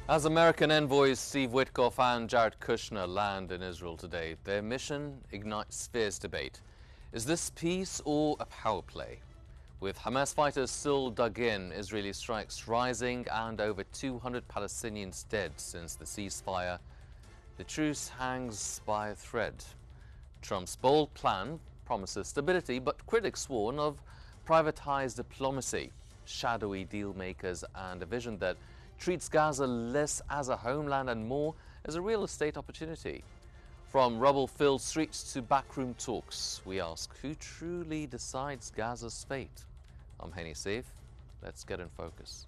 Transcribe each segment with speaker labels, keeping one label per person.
Speaker 1: As American envoys Steve Witkoff and Jared Kushner land in Israel today, their mission ignites fierce debate. Is this peace or a power play? With Hamas fighters still dug in, Israeli strikes rising and over 200 Palestinians dead since the ceasefire, the truce hangs by a thread. Trump's bold plan promises stability, but critics warn of privatized diplomacy, shadowy deal-makers, and a vision that treats Gaza less as a homeland and more as a real estate opportunity. From rubble-filled streets to backroom talks, we ask, who truly decides Gaza's fate? I'm Henny Saif. Let's get in focus.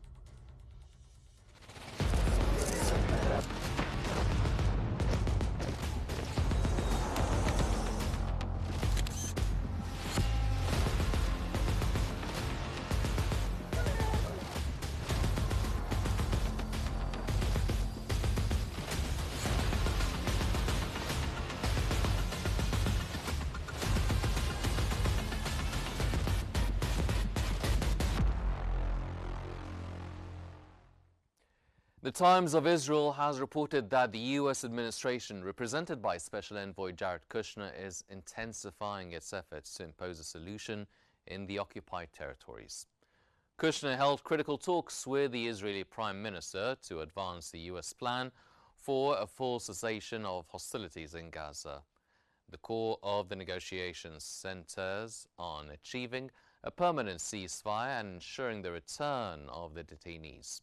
Speaker 1: The Times of Israel has reported that the U.S. administration, represented by Special Envoy Jared Kushner, is intensifying its efforts to impose a solution in the occupied territories. Kushner held critical talks with the Israeli Prime Minister to advance the U.S. plan for a full cessation of hostilities in Gaza. The core of the negotiations centers on achieving a permanent ceasefire and ensuring the return of the detainees.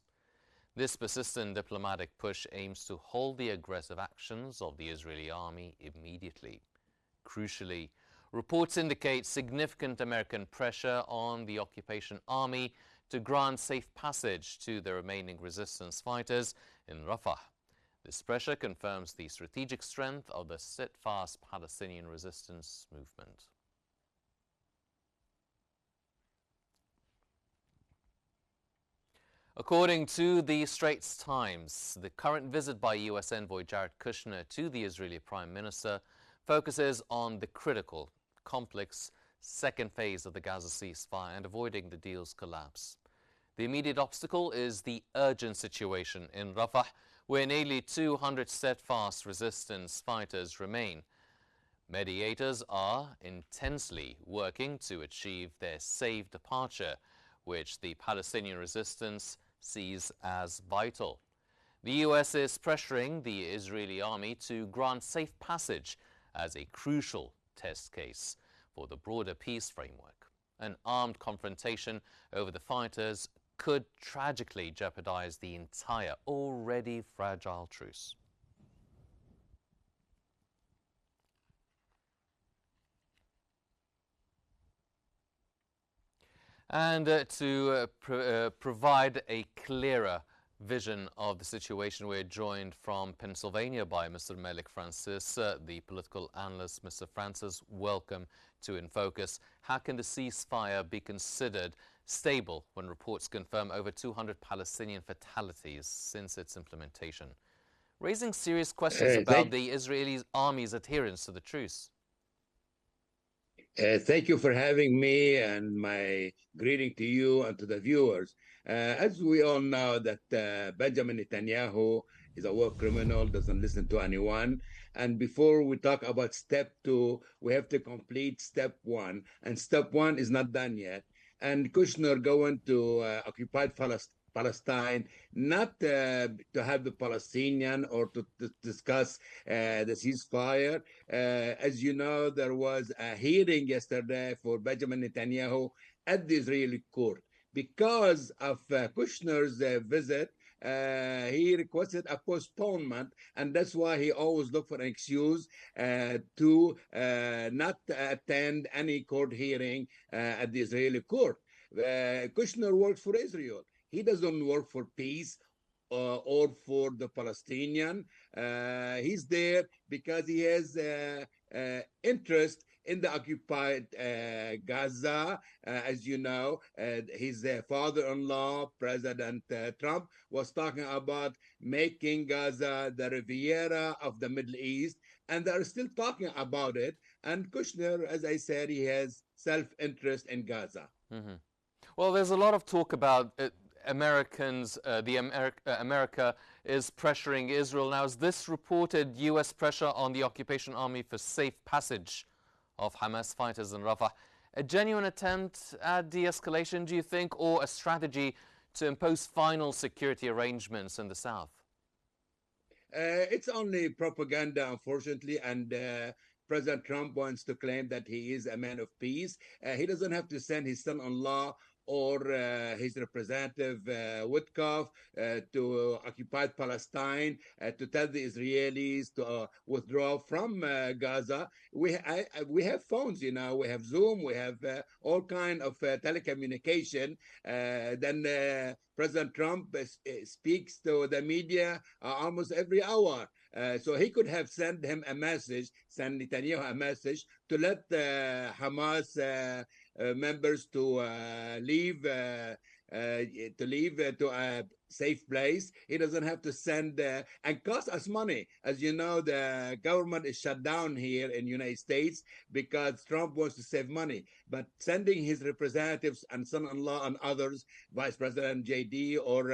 Speaker 1: This persistent diplomatic push aims to halt the aggressive actions of the Israeli army immediately. Crucially, reports indicate significant American pressure on the occupation army to grant safe passage to the remaining resistance fighters in Rafah. This pressure confirms the strategic strength of the steadfast Palestinian resistance movement. According to the Straits Times, the current visit by U.S. envoy Jared Kushner to the Israeli Prime Minister focuses on the critical, complex second phase of the Gaza ceasefire and avoiding the deal's collapse. The immediate obstacle is the urgent situation in Rafah, where nearly 200 steadfast resistance fighters remain. Mediators are intensely working to achieve their safe departure, which the Palestinian resistance sees as vital. The U.S. is pressuring the Israeli army to grant safe passage as a crucial test case for the broader peace framework. An armed confrontation over the fighters could tragically jeopardize the entire, already fragile truce. And to provide a clearer vision of the situation, we're joined from Pennsylvania by Mr. Melik Francis, the political analyst. Mr. Francis, welcome to In Focus. How can the ceasefire be considered stable when reports confirm over 200 Palestinian fatalities since its implementation, raising serious questions about the Israeli army's adherence to the truce?
Speaker 2: Thank you for having me, and my greeting to you and to the viewers. As we all know that Benjamin Netanyahu is a war criminal, doesn't listen to anyone. And before we talk about step two, we have to complete step one. And step one is not done yet. And Kushner going to occupied Palestine, not to have the Palestinian or to discuss the ceasefire. As you know, there was a hearing yesterday for Benjamin Netanyahu at the Israeli court. Because of Kushner's visit, he requested a postponement, and that's why he always looked for an excuse to not attend any court hearing at the Israeli court. Kushner works for Israel. He doesn't work for peace or for the Palestinian. He's there because he has interest in the occupied Gaza. As you know, his father-in-law, President Trump, was talking about making Gaza the Riviera of the Middle East, and they're still talking about it. And Kushner, as I said, he has self-interest in Gaza.
Speaker 1: Mm-hmm. Well, there's a lot of talk about America is pressuring Israel. Now, is this reported U.S. pressure on the occupation army for safe passage of Hamas fighters in Rafah a genuine attempt at de-escalation, do you think, or a strategy to impose final security arrangements in the south?
Speaker 2: It's only propaganda, unfortunately, and President Trump wants to claim that he is a man of peace. He doesn't have to send his son-in-law or his representative Witkoff to occupied Palestine to tell the Israelis to withdraw from Gaza. We have phones, you know, we have Zoom, we have all kind of telecommunication. Then President Trump speaks to the media almost every hour. So he could have sent Netanyahu a message to let Hamas members to leave to a safe place. He doesn't have to send and cost us money. As you know, the government is shut down here in the United States because Trump wants to save money. But sending his representatives and son-in-law and others, Vice President JD or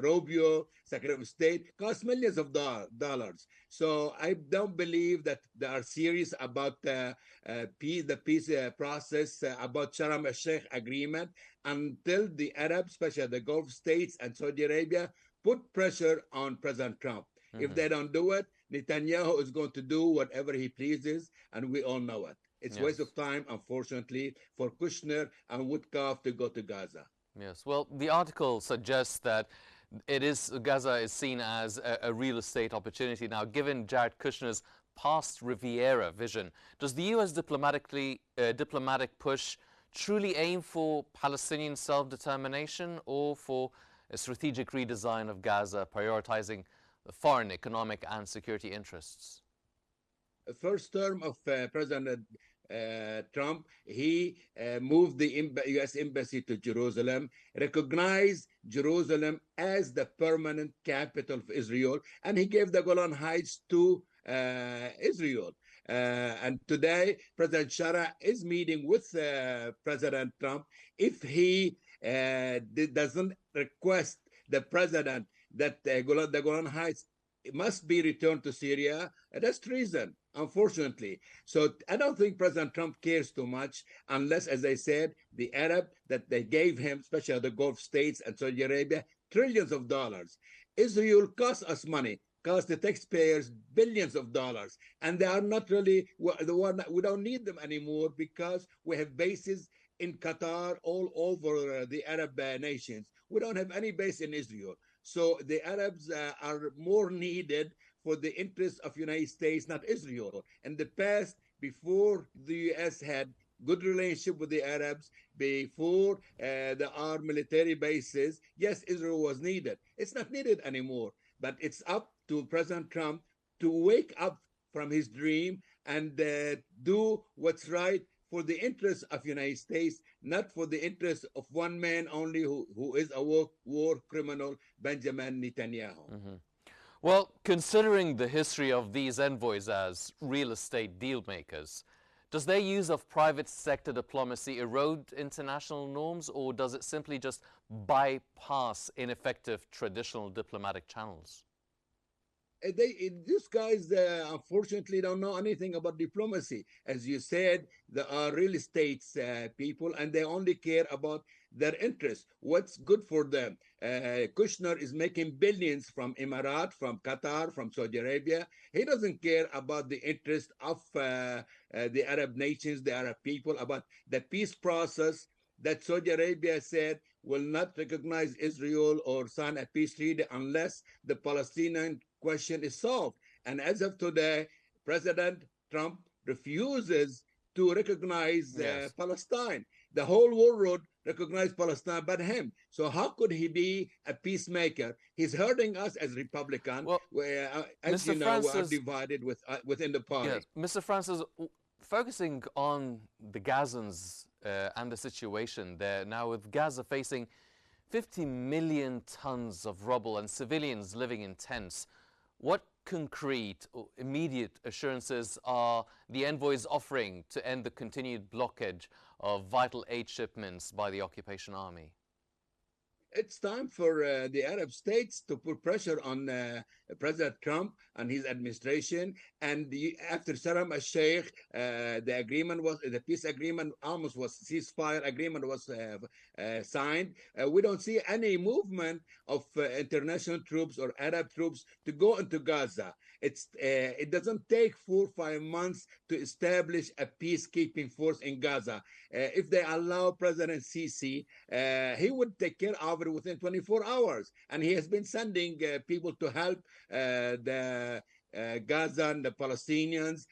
Speaker 2: Rubio, Secretary of State, costs millions of dollars. So I don't believe that they are serious about the peace process, about Sharm el-Sheikh agreement, until the Arabs, especially the Gulf states and Saudi Arabia, put pressure on President Trump. If they don't do it, Netanyahu is going to do whatever he pleases, and we all know it. It's a waste of time, unfortunately, for Kushner and Witkoff to go to Gaza.
Speaker 1: Yes, well, the article suggests that Gaza is seen as a real estate opportunity. Now, given Jared Kushner's past Riviera vision, does the U.S. diplomatic push truly aim for Palestinian self-determination or for a strategic redesign of Gaza, prioritizing the foreign economic and security interests?
Speaker 2: The first term of President Trump, he moved the U.S. embassy to Jerusalem, recognized Jerusalem as the permanent capital of Israel, and he gave the Golan Heights to Israel. And today, President Shara is meeting with President Trump. If he doesn't request the president that the Golan Heights must be returned to Syria, that's treason, unfortunately. So I don't think President Trump cares too much unless, as I said, the Arab that they gave him, especially the Gulf states and Saudi Arabia, trillions of dollars. Israel costs us money, cost the taxpayers billions of dollars, and they are not really the one. We don't need them anymore because we have bases in Qatar, all over the Arab nations. We don't have any base in Israel. So the Arabs are more needed for the interests of United States, not Israel. In the past, before the U.S. had good relationship with the Arabs, before our military bases, yes, Israel was needed. It's not needed anymore. But it's up to President Trump to wake up from his dream and do what's right for the interests of the United States, not for the interests of one man only who is a war criminal, Benjamin Netanyahu.
Speaker 1: Well, considering the history of these envoys as real estate deal makers, does their use of private sector diplomacy erode international norms, or does it simply just bypass ineffective traditional diplomatic channels?
Speaker 2: These guys, unfortunately, don't know anything about diplomacy. As you said, they are real estate people, and they only care about their interests, what's good for them. Kushner is making billions from Emirat, from Qatar, from Saudi Arabia. He doesn't care about the interest of the Arab nations, the Arab people, about the peace process that Saudi Arabia said will not recognize Israel or sign a peace treaty unless the Palestinian question is solved. And as of today, President Trump refuses to recognize Palestine. The whole world recognized Palestine but him. So how could he be a peacemaker? He's hurting us as Republicans.
Speaker 1: Well,
Speaker 2: as you know, we are divided within the party.
Speaker 1: Yes, Mr. Francis, focusing on the Gazans and the situation there now, with Gaza facing 50 million tons of rubble and civilians living in tents, what concrete or immediate assurances are the envoys offering to end the continued blockage of vital aid shipments by the occupation army?
Speaker 2: It's time for the Arab states to put pressure on President Trump and his administration. And after Saddam al-Sheikh, the peace agreement almost was ceasefire agreement was signed. We don't see any movement of international troops or Arab troops to go into Gaza. It doesn't take 4 or 5 months to establish a peacekeeping force in Gaza. If they allow President Sisi, he would take care of it within 24 hours. And he has been sending people to help the Gaza and the Palestinians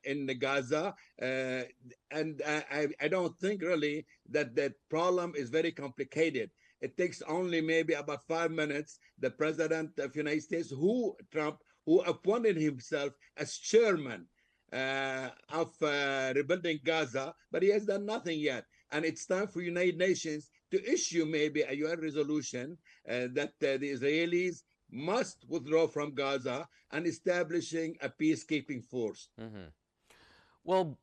Speaker 2: in the Gaza. And I don't think really that the problem is very complicated. It takes only maybe about 5 minutes. The president of the United States, Trump, who appointed himself as chairman of rebuilding Gaza, but he has done nothing yet. And it's time for United Nations to issue maybe a UN resolution that the Israelis must withdraw from Gaza and establishing a peacekeeping force.
Speaker 1: Mm-hmm. Well,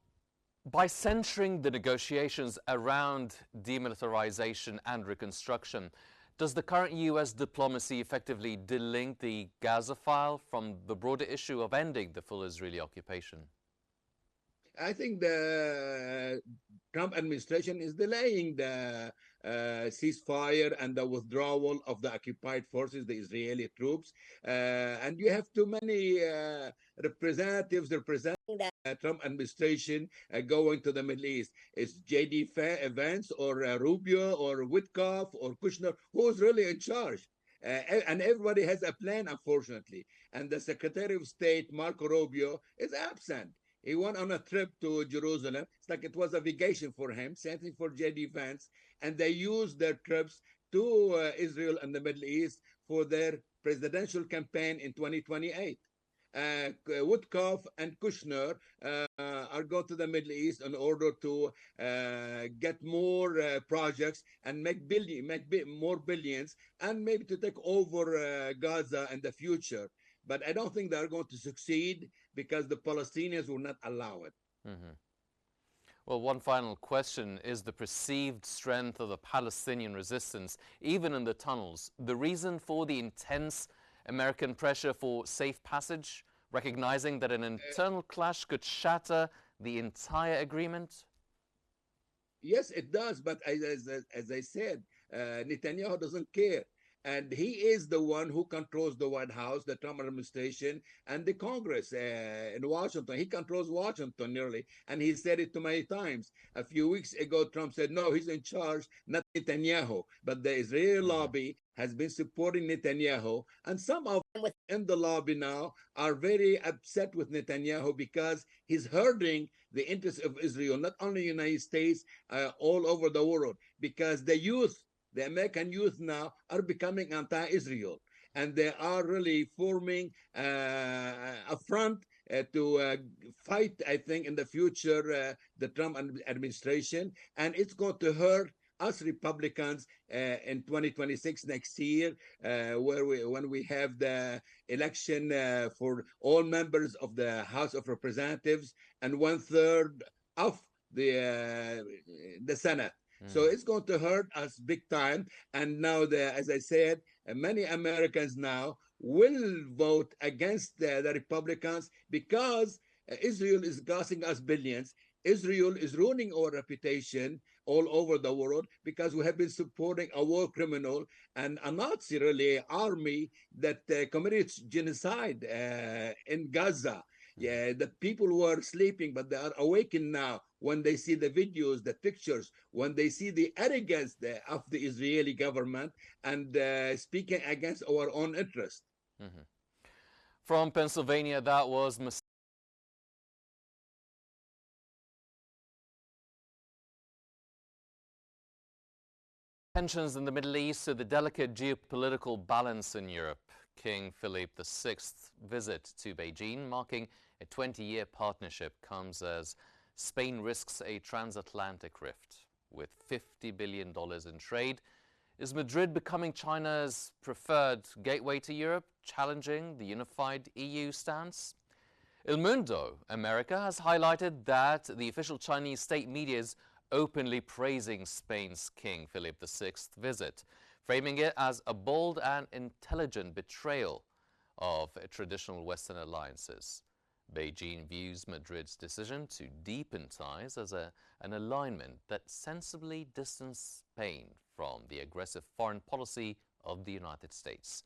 Speaker 1: by centering the negotiations around demilitarization and reconstruction, does the current U.S. diplomacy effectively delink the Gaza file from the broader issue of ending the full Israeli occupation?
Speaker 2: I think the Trump administration is delaying the ceasefire and the withdrawal of the occupied forces, the Israeli troops. And you have too many representatives representing the Trump administration going to the Middle East. It's J.D. Vance or Rubio or Witkoff or Kushner. Who's really in charge? And everybody has a plan, unfortunately. And the Secretary of State, Marco Rubio, is absent. He went on a trip to Jerusalem. It's like it was a vacation for him. Same thing for J.D. Vance. And they used their trips to Israel and the Middle East for their presidential campaign in 2028. Witkoff and Kushner are going to the Middle East in order to get more projects and make more billions, and maybe to take over Gaza in the future. But I don't think they're going to succeed because the Palestinians will not allow it.
Speaker 1: Mm-hmm. Well, one final question. Is the perceived strength of the Palestinian resistance, even in the tunnels, the reason for the intense American pressure for safe passage, recognizing that an internal clash could shatter the entire agreement?
Speaker 2: Yes, it does. But as I said, Netanyahu doesn't care. And he is the one who controls the White House, the Trump administration, and the Congress in Washington. He controls Washington nearly, and he said it too many times. A few weeks ago, Trump said, no, he's in charge, not Netanyahu. But the Israeli lobby has been supporting Netanyahu, and some of them within the lobby now are very upset with Netanyahu because he's hurting the interests of Israel, not only the United States, all over the world, because the American youth now are becoming anti-Israel, and they are really forming a front to fight, I think, in the future, the Trump administration, and it's going to hurt us Republicans in 2026 next year, when we have the election for all members of the House of Representatives and 1/3 of the Senate. So it's going to hurt us big time. And now, as I said, many Americans now will vote against the Republicans because Israel is costing us billions. Israel is ruining our reputation all over the world because we have been supporting a war criminal and a Nazi really army that committed genocide in Gaza. Yeah, the people were sleeping, but they are awakened now when they see the videos, the pictures, when they see the arrogance of the Israeli government and speaking against our own interest.
Speaker 1: Mm-hmm. From Pennsylvania, that was tensions in the Middle East to the delicate geopolitical balance in Europe. King Philip VI visit to Beijing, marking a 20-year partnership, comes as Spain risks a transatlantic rift. With $50 billion in trade, Is Madrid becoming China's preferred gateway to Europe, challenging the unified EU stance? El Mundo, America, has highlighted that the official Chinese state media is openly praising Spain's King Philip VI's visit, framing it as a bold and intelligent betrayal of traditional Western alliances. Beijing views Madrid's decision to deepen ties as an alignment that sensibly distanced Spain from the aggressive foreign policy of the United States.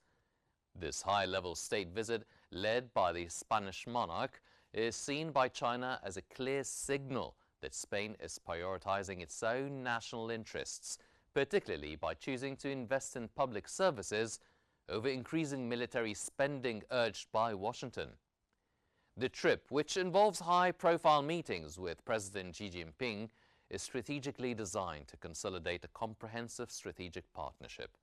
Speaker 1: This high-level state visit, led by the Spanish monarch, is seen by China as a clear signal that Spain is prioritizing its own national interests, particularly by choosing to invest in public services over increasing military spending urged by Washington. The trip, which involves high-profile meetings with President Xi Jinping, is strategically designed to consolidate a comprehensive strategic partnership.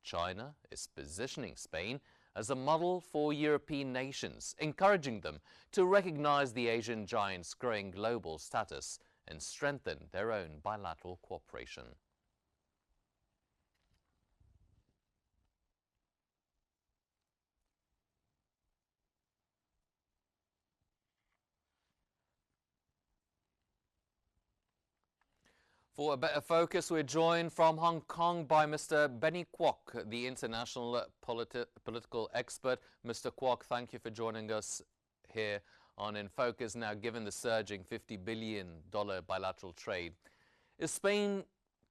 Speaker 1: China is positioning Spain as a model for European nations, encouraging them to recognize the Asian giant's growing global status and strengthen their own bilateral cooperation. For a better focus, we're joined from Hong Kong by Mr. Benny Kwok, the international political expert. Mr. Kwok, thank you for joining us here on In Focus. Now, given the surging $50 billion bilateral trade, is Spain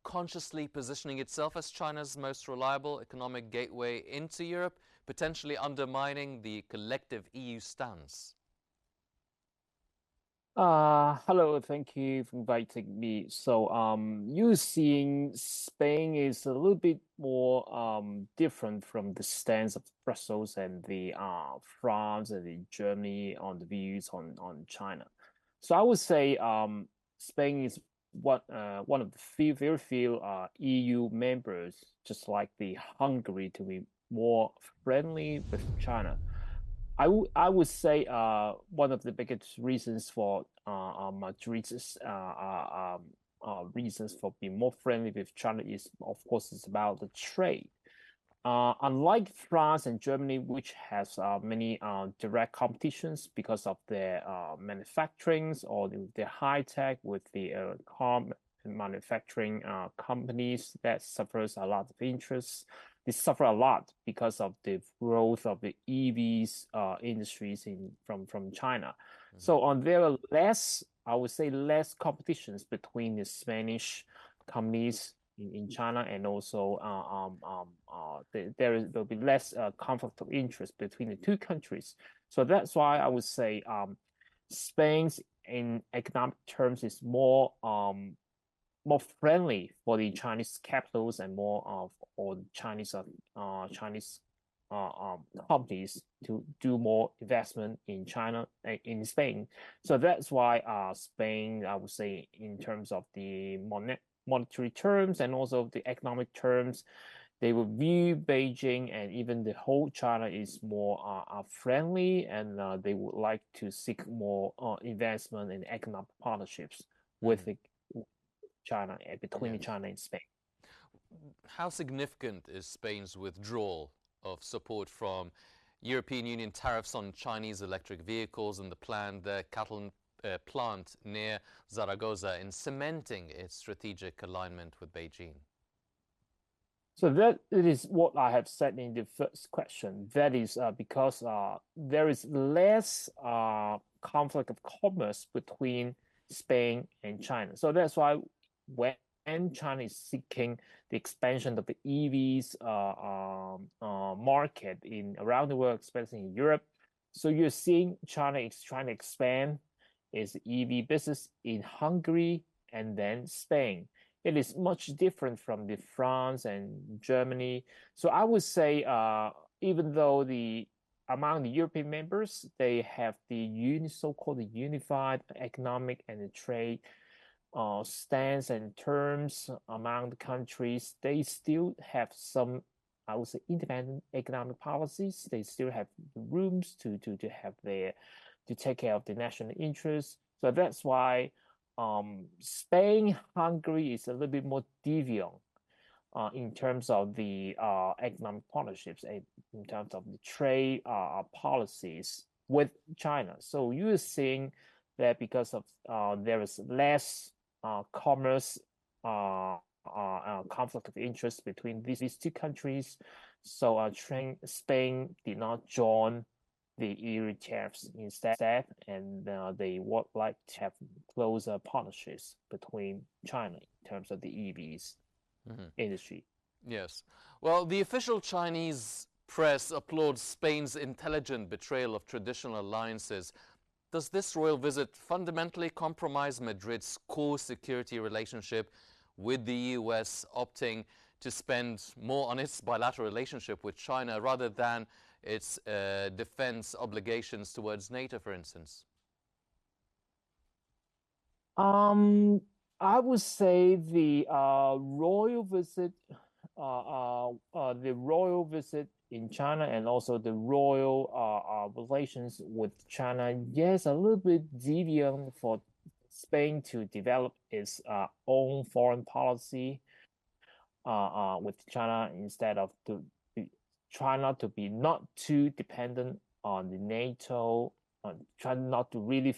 Speaker 1: consciously positioning itself as China's most reliable economic gateway into Europe, potentially undermining the collective EU stance?
Speaker 3: Hello, thank you for inviting me. So, you seeing Spain is a little bit more different from the stance of Brussels and the France and the Germany on the views on China. So I would say Spain is one of the very few EU members, just like the Hungary, to be more friendly with China. I would say one of the biggest reasons for Madrid's reasons for being more friendly with China is, of course, it's about the trade. Unlike France and Germany, which has many direct competitions because of their manufacturings or their high tech with the car manufacturing companies that suffers a lot of interest. They suffer a lot because of the growth of the EVs industries from China. Mm-hmm. So there are less, I would say, less competitions between the Spanish companies in China, and also there'll be less conflict of interest between the two countries. So that's why I would say Spain's in economic terms is more friendly for the Chinese capitals and more for Chinese companies to do more investment in China, in Spain. So that's why Spain, I would say, in terms of the monetary terms and also the economic terms, they will view Beijing and even the whole China is more friendly, and they would like to seek more investment and economic partnerships with the China, between China and Spain.
Speaker 1: How significant is Spain's withdrawal of support from European Union tariffs on Chinese electric vehicles and the planned Catalan plant near Zaragoza in cementing its strategic alignment with Beijing?
Speaker 3: So that it is what I have said in the first question. That is because there is less conflict of commerce between Spain and China. So that's why when China is seeking the expansion of the EVs market around the world, especially in Europe, so you're seeing China is trying to expand its EV business in Hungary and then Spain. It is much different from the France and Germany. So I would say, even though among the European members, they have the so-called unified economic and trade stance and terms among the countries, they still have some, I would say, independent economic policies. They still have rooms to take care of the national interests. So that's why Spain, Hungary is a little bit more deviant in terms of the economic partnerships, in terms of the trade policies with China. So you are seeing that because of there is less commerce conflict of interest between these two countries. So Spain did not join the EU tariffs instead, and they would like to have closer partnerships between China in terms of the EVs industry.
Speaker 1: Yes. Well, the official Chinese press applauds Spain's intelligent betrayal of traditional alliances. Does this royal visit fundamentally compromise Madrid's core security relationship with the US, opting to spend more on its bilateral relationship with China rather than its defense obligations towards NATO, for instance?
Speaker 3: I would say the royal visit, in China, and also the royal relations with China, yes, a little bit deviant for Spain to develop its own foreign policy with China, instead of try not to be not too dependent on the NATO, try not to really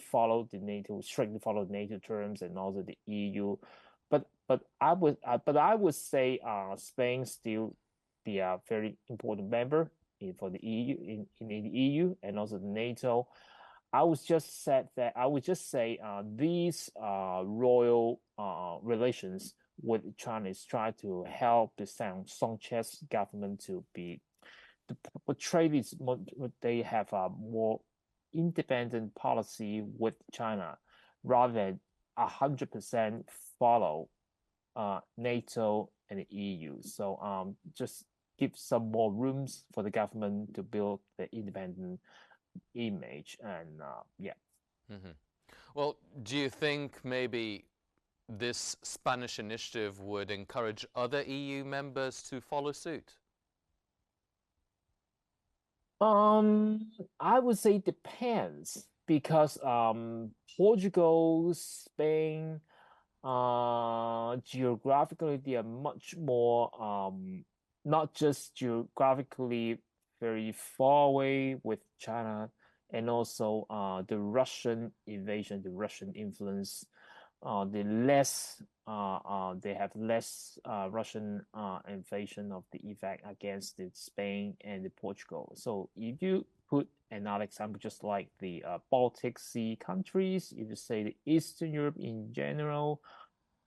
Speaker 3: strictly follow the NATO terms and also the EU. But I would say Spain still be a very important member for the EU in the EU and also the NATO. I would just say these royal relations with China is trying to help the Sanchez government to portray this. They have a more independent policy with China rather than 100% follow NATO and the EU. So just give some more rooms for the government to build the independent image, and yeah.
Speaker 1: Well, do you think maybe this Spanish initiative would encourage other EU members to follow suit?
Speaker 3: I would say depends, because Portugal, Spain, geographically they are much more not just geographically very far away with China, and also the Russian invasion, the Russian influence, they have less Russian invasion of the effect against Spain and Portugal. So if you put another example, just like the Baltic Sea countries, if you say the Eastern Europe in general,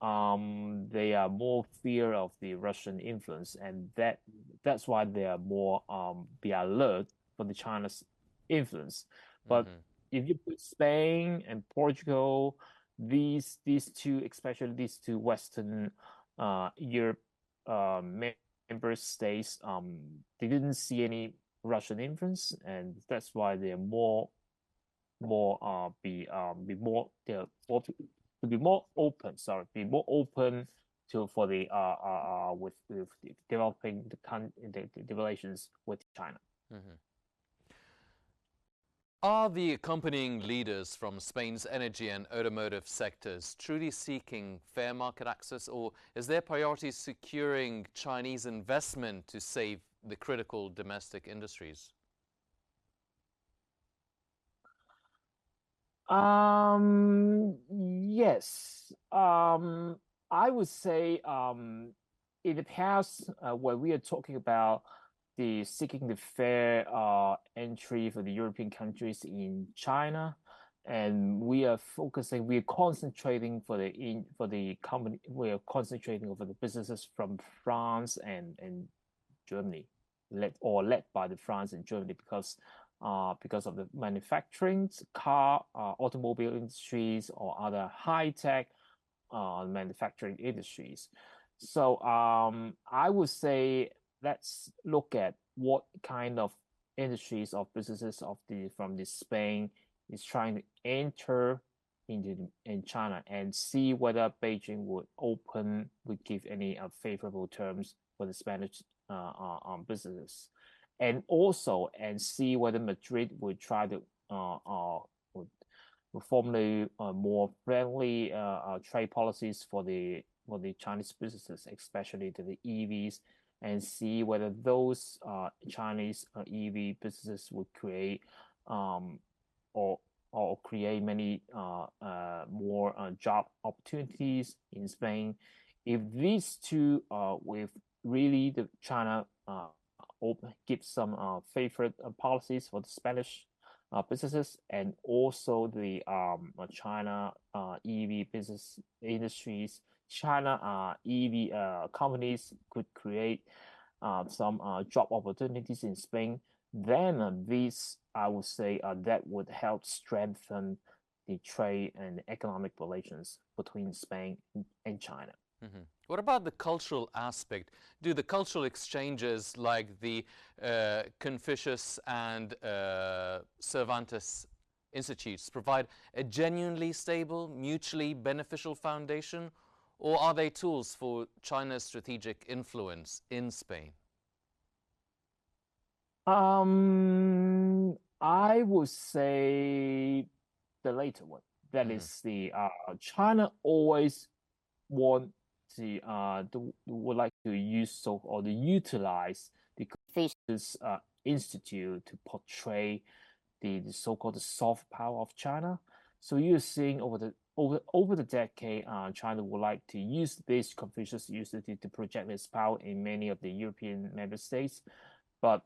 Speaker 3: they are more fear of the Russian influence, and that's why they are more be alert for the China's influence. But if you put Spain and Portugal, these two, especially these two Western Europe member states, they didn't see any Russian influence, and that's why they're more open to for the with developing the relations with China.
Speaker 1: Are the accompanying leaders from Spain's energy and automotive sectors truly seeking fair market access, or is their priority securing Chinese investment to save the critical domestic industries?
Speaker 3: Yes. I would say in the past, when we are talking about the seeking the fair entry for the European countries in China, and we're concentrating over the businesses from France and Germany, led by the France and Germany, because of the manufacturing, automobile industries, or other high-tech manufacturing industries. So I would say let's look at what kind of industries or businesses from Spain is trying to enter in China, and see whether Beijing would give any favorable terms for the Spanish businesses, and see whether Madrid would try to would formulate more friendly trade policies for the Chinese businesses, especially the EVs, and see whether those Chinese EV businesses would create or create many more job opportunities in Spain. If these two, with really the China give some favorite policies for the Spanish businesses, and also the China EV business industries, China EV companies could create some job opportunities in Spain. Then this, I would say, that would help strengthen the trade and economic relations between Spain and China.
Speaker 1: Mm-hmm. What about the cultural aspect? Do the cultural exchanges like the Confucius and Cervantes institutes provide a genuinely stable, mutually beneficial foundation, or are they tools for China's strategic influence in Spain?
Speaker 3: I would say the later one. That is the China always want would like to use or to utilize the Confucius Institute to portray the so-called soft power of China. So you're seeing over the decade, China would like to use this Confucius Institute to project its power in many of the European member states, but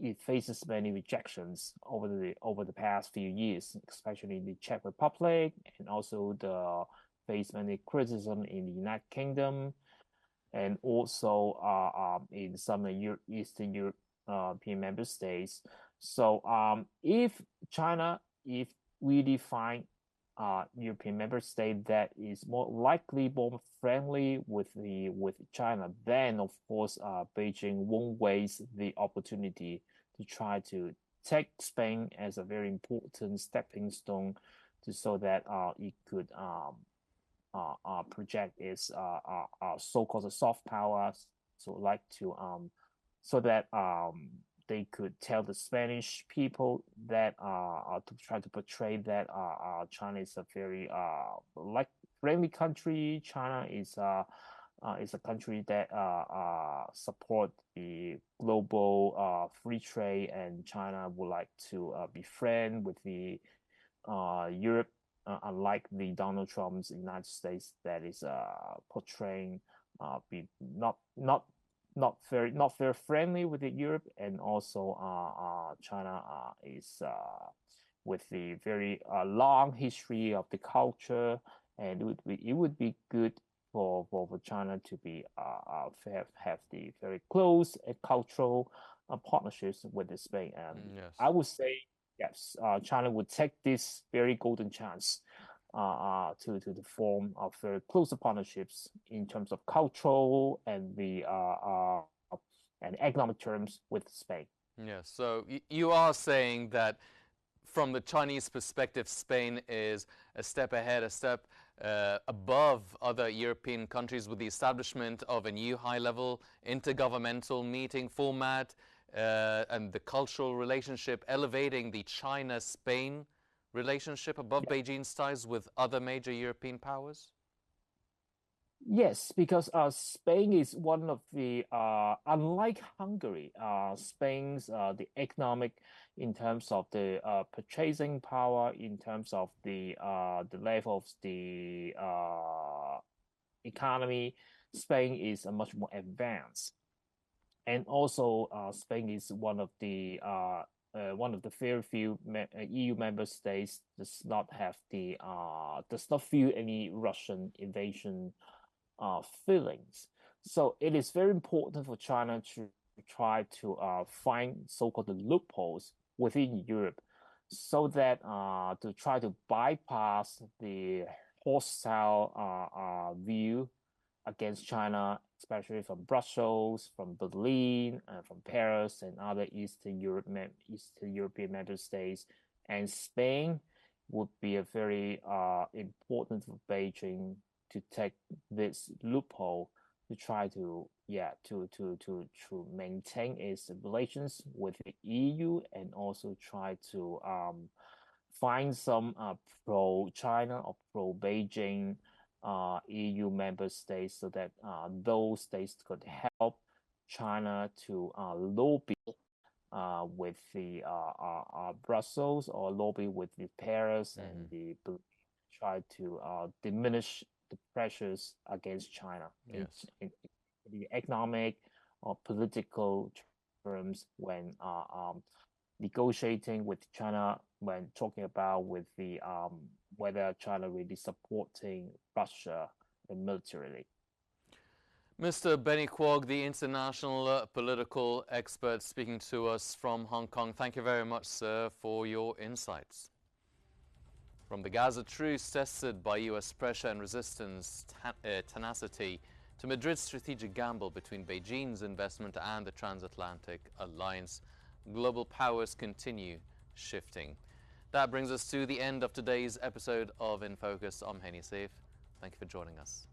Speaker 3: it faces many rejections over the past few years, especially in the Czech Republic, and also face many criticism in the United Kingdom, and also in some Eastern European member states. So if China, if really find European member state that is more likely, more friendly with China, then of course Beijing won't waste the opportunity to try to take Spain as a very important stepping stone, so that it could project its so-called soft power, so that they could tell the Spanish people that to try to portray that China is a very friendly country. China is a country that support the global free trade, and China would like to be friend with the Europe, unlike the Donald Trump's United States that is portraying be not very friendly with the Europe, and also China is with the very long history of the culture, and it would be good for China to be have the very close cultural partnerships with Spain. And
Speaker 1: yes.
Speaker 3: I would say yes, China would take this very golden chance to form of very close partnerships in terms of cultural and the and economic terms with Spain.
Speaker 1: Yes. So you are saying that from the Chinese perspective, Spain is a step ahead, a step above other European countries with the establishment of a new high-level intergovernmental meeting format and the cultural relationship, elevating the China-Spain relationship above Beijing's ties with other major European powers?
Speaker 3: Yes, because Spain is one of the unlike Hungary, Spain's the economic, in terms of the purchasing power, in terms of the level of the economy, Spain is much more advanced, and also Spain is one of the very few EU member states does not feel any Russian invasion feelings. So it is very important for China to try to find so-called loopholes within Europe, so that to try to bypass the hostile view against China, especially from Brussels, from Berlin, from Paris, and other Eastern European member states. And Spain would be a very important for Beijing to take this loophole to try to maintain its relations with the EU, and also try to find some pro-China or pro-Beijing EU member states so that those states could help China to lobby with the Brussels or lobby with the Paris and the try to diminish the pressures against China in the economic or political terms when negotiating with China, when talking about with the whether China really supporting Russia militarily.
Speaker 1: Mr. Benny Kwok, the international political expert speaking to us from Hong Kong. Thank you very much, sir, for your insights. From the Gaza truce tested by US pressure and resistance tenacity to Madrid's strategic gamble between Beijing's investment and the transatlantic alliance, global powers continue shifting. That brings us to the end of today's episode of In Focus. I'm Henny Saif. Thank you for joining us.